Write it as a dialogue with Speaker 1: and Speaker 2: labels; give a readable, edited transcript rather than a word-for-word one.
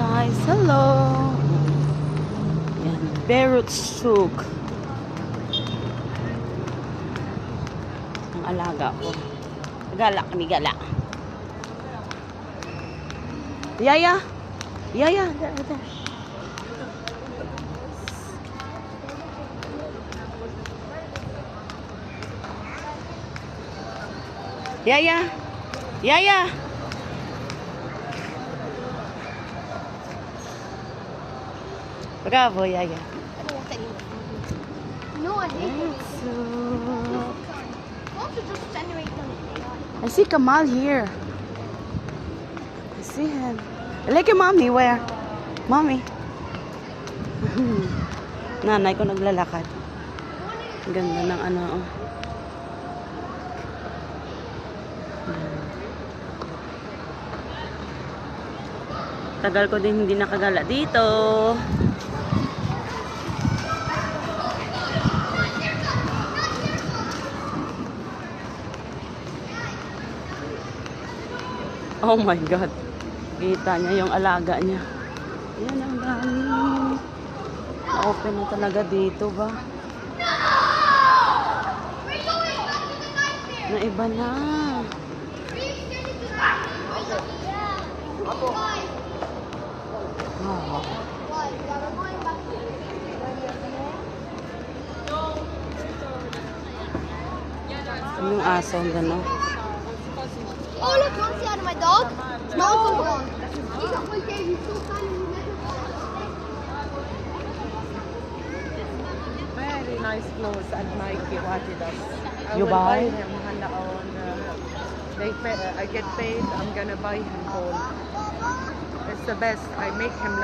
Speaker 1: guys, hello. Yan, Beirut Souk. Ang alaga ko. Gala kami, gala. Yaya. Yaya. Yaya. Yaya. Bravo, Yaya.
Speaker 2: No, I hate it.
Speaker 1: So,
Speaker 2: Want to just generate them.
Speaker 1: I see Kamal here. I see him. Look at mommy. Where? Mommy. Nanay ko naglalakad. Ang ganda ng ano. Oh. Tagal ko din hindi nakagala dito. Oh my God. Kita niya yung alaga niya. Yan ang dami. Na-open na talaga dito ba? Na iba na. Wow. Yung aso, gano'n.
Speaker 2: Oh, look, you want to see out of my dog? No. He's a full day. He's so tiny.
Speaker 3: Very nice clothes and Nike wanted us. I
Speaker 1: You
Speaker 3: will
Speaker 1: buy?
Speaker 3: him on I get paid, I'm gonna buy him gold. It's the best. I make him like